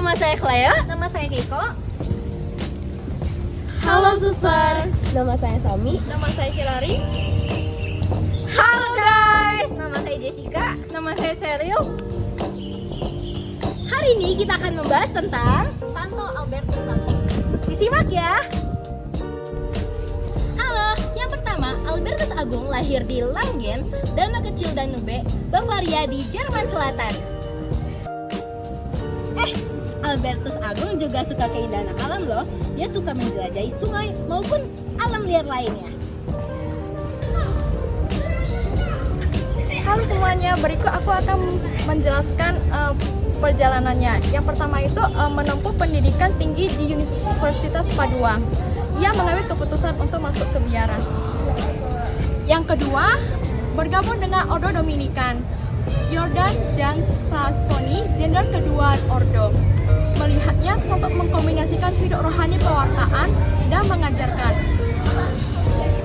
Nama saya Cleo. Nama saya Keiko. Halo suster. Nama saya Sami. Nama saya Hilary. Halo guys, nama saya Jessica. Nama saya Cheryl. Hari ini kita akan membahas tentang Santo Albertus Santo. disimak ya. Halo, yang pertama Albertus Agung lahir di Langen, Danau Kecil Danube, Bavaria di Jerman Selatan. Albertus Agung juga suka keindahan alam loh. Dia suka menjelajahi sungai maupun alam liar lainnya. Halo semuanya, berikut aku akan menjelaskan perjalanannya. Yang pertama itu menempuh pendidikan tinggi di Universitas Padua. Ia mengambil keputusan untuk masuk ke biara. Yang kedua, bergabung dengan Ordo Dominikan. Yordan dan Sassoni, jenderal kedua Ordo. Melihatnya sosok mengkombinasikan hidup rohani pewartaan dan mengajarkan.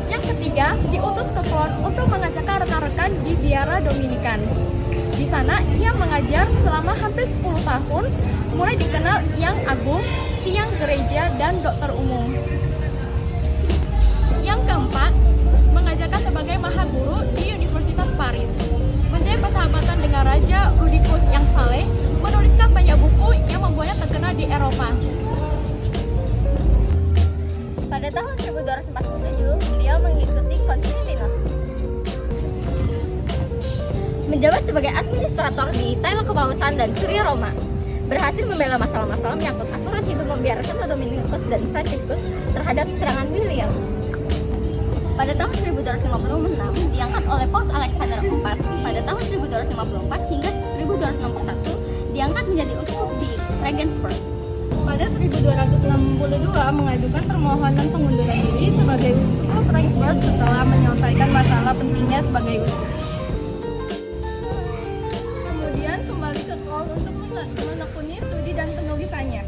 Yang ketiga, diutus ke Klon untuk mengajarkan rekan-rekan di biara Dominikan. Di sana, ia mengajar selama hampir 10 tahun, mulai dikenal yang agung, tiang gereja, dan dokter umum. Yang keempat, mengajarkan sebagai mahaguru di Universitas Paris. Menjadi persahabatan dengan Raja Rudicus yang saleh, menuliskan banyak buku yang membuatnya terkenal di Eropa. Pada tahun 1247, beliau mengikuti Konsili Linus. Menjabat sebagai administrator di Tailo Kepausan dan Curia Roma. Berhasil membela masalah-masalah menyangkut aturan hidup membiarkan Santo Dominikus dan Franciscus terhadap serangan William. Pada tahun 1256 diangkat oleh Paus Alexander IV. Pada tahun 1254 hingga 1261 diangkat menjadi uskup di Regensburg. Pada 1262 mengajukan permohonan pengunduran diri sebagai uskup Regensburg setelah menyelesaikan masalah pentingnya sebagai uskup. Kemudian kembali ke Kol untuk menekuni studi dan penulisannya.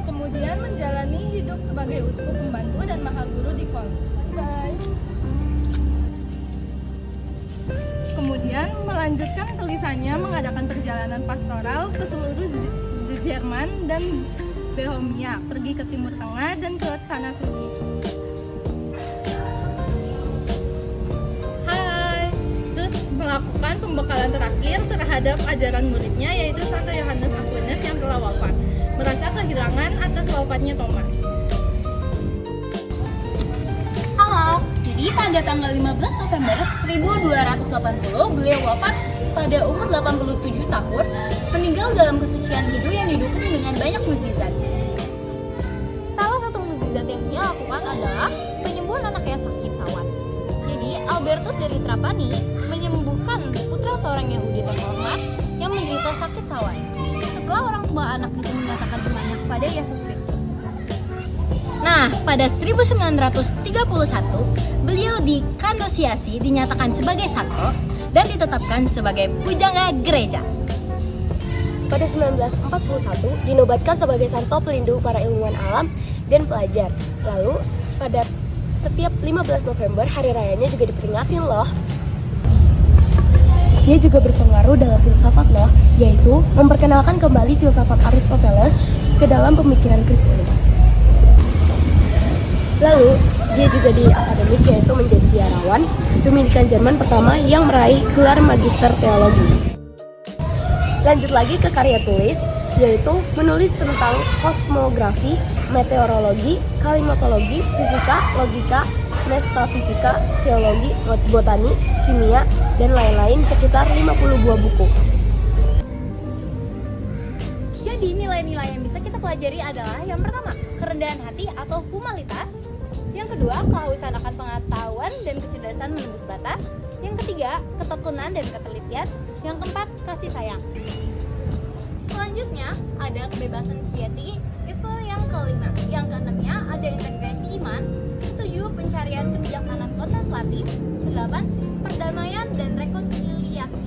Kemudian menjalani hidup sebagai uskup pembantu dan mahaguru di Kol. Bye. Kemudian melanjutkan tulisannya mengadakan perjalanan pastoral ke seluruh Jerman dan Bohemia, pergi ke Timur Tengah dan ke Tanah Suci. Hai, terus melakukan pembekalan terakhir terhadap ajaran muridnya yaitu Santo Yohanes Aquinas yang telah wafat, merasa kehilangan atas wafatnya Thomas. Halo, jadi pada tanggal 15 November 1280 beliau wafat pada umur 87 tahun, meninggal dalam kesucian hidup yang didukung dengan banyak mukjizat. Salah satu mukjizat yang ia lakukan adalah penyembuhan anak yang sakit sawan. Jadi Albertus dari Trapani menyembuhkan putra seorang Yahudi terhormat yang menderita sakit sawan. Setelah orang tua anak itu menyatakan imannya kepada Yesus Kristus. Nah, pada 1931 beliau dikanonisiasi, dinyatakan sebagai santo dan ditetapkan sebagai pujangga gereja. Pada 1941 dinobatkan sebagai santo pelindung para ilmuwan alam dan pelajar. Lalu pada setiap 15 November hari rayanya juga diperingatin loh. Dia juga berpengaruh dalam filsafat loh, yaitu memperkenalkan kembali filsafat Aristoteles ke dalam pemikiran Kristen. Lalu, dia juga di akademik yaitu menjadi biarawan Dominikan Jerman pertama yang meraih gelar Magister Teologi. Lanjut lagi ke karya tulis, yaitu menulis tentang kosmografi, meteorologi, klimatologi, fisika, logika, metafisika, geologi, botani, kimia, dan lain-lain sekitar 50 buah buku. Jadi nilai-nilai yang bisa kita pelajari adalah yang pertama, kerendahan hati atau humanitas. Yang kedua, kehausan akan pengetahuan dan kecerdasan menembus batas. Yang ketiga, ketekunan dan ketelitian. Yang keempat, kasih sayang. Selanjutnya, ada kebebasan sejati, itu yang kelima. Yang keenamnya, ada integrasi iman. Ketujuh, pencarian kebijaksanaan kontemplatif. 8, perdamaian dan rekonsiliasi.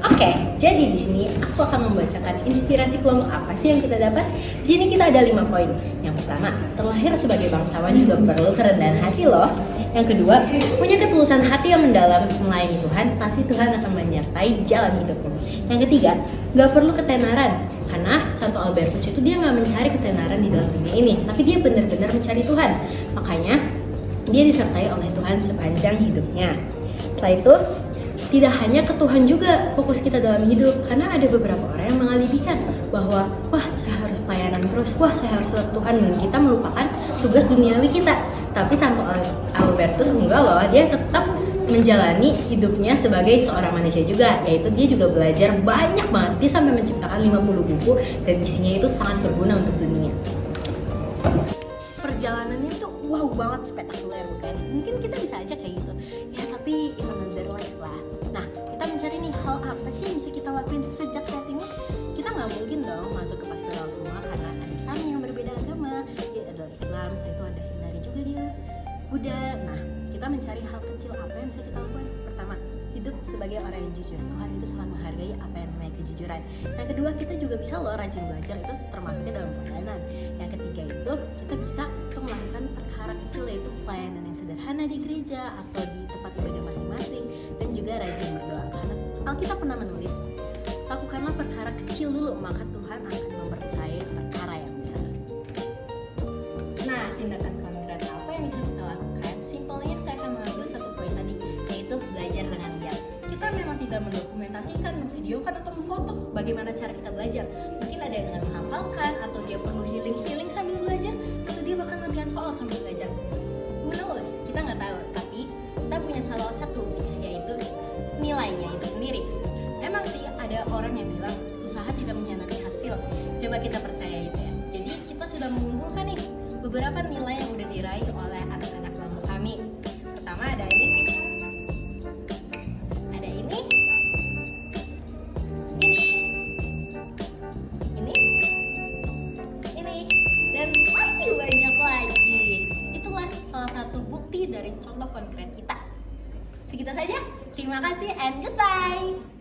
Oke, jadi di sini aku akan membacakan inspirasi kelompok apa sih yang kita dapat. Di sini kita ada 5 poin. Yang pertama, terlahir sebagai bangsawan juga perlu kerendahan hati loh. Yang kedua, punya ketulusan hati yang mendalam melayani Tuhan, pasti Tuhan akan menyertai jalan hidupmu. Yang ketiga, gak perlu ketenaran, karena Santo Albertus itu dia gak mencari ketenaran di dalam dunia ini, tapi dia benar-benar mencari Tuhan. Makanya dia disertai oleh Tuhan sepanjang hidupnya. Setelah itu, tidak hanya ke Tuhan juga fokus kita dalam hidup, karena ada beberapa orang yang mengalibikan bahwa wah saya harus pelayanan terus, wah saya harus ke Tuhan, dan kita melupakan tugas duniawi kita. Tapi Santo Albertus enggak loh, dia tetap menjalani hidupnya sebagai seorang manusia juga, yaitu dia juga belajar banyak banget. Dia sampai menciptakan 50 buku dan isinya itu sangat berguna untuk dunia. Perjalanannya tuh wow banget, spektakuler bukan? Mungkin kita bisa aja kayak gitu ya, tapi in another life lah. Nah, kita mencari nih hal apa sih yang bisa kita lakuin sejak saat ini. Kita nggak mungkin dong masuk ke pastoral semua, karena ada sama yang berbeda agama. Dia adalah Islam, saya itu ada Hindari juga dia Buddha. Nah, kita mencari hal kecil apa yang bisa kita lakukan. Pertama, hidup sebagai orang yang jujur. Tuhan itu sangat menghargai apa yang namanya kejujuran. Yang kedua, kita juga bisa loh rajin belajar, itu termasuknya dalam pelayanan. Yang ketiga itu kita bisa melakukan perkara kecil, yaitu pelayanan yang sederhana di gereja atau di tempat ibadah masing-masing, dan juga rajin berdoa. Karena Alkitab pernah menulis, lakukanlah perkara kecil dulu, maka Tuhan akan mempercayai perkara yang besar. Nah, tindakan konkret apa yang bisa kita lakukan? Simpelnya saya akan mengambil satu poin tadi, yaitu belajar dengan lihat. Kita memang tidak mendokumentasikan, memvideokan atau memfoto bagaimana cara kita belajar. Mungkin ada yang dengan menghafalkan, atau dia perlu healing sambil belajar, atau dia bahkan latihan soal sambil belajar. Who knows? Kita nggak tahu. Tapi kita punya salah satu, yaitu nilainya itu sendiri. Memang sih ada orang yang bilang usaha tidak mengkhianati hasil. Coba kita percaya itu ya. Jadi kita sudah mengumpulkan nih beberapa nilai yang udah diraih oleh anak-anak bangku kami. Pertama ada ini, dan masih banyak lagi. Itulah salah satu bukti dari contoh konkret kita. Segitu saja. Terima kasih and goodbye.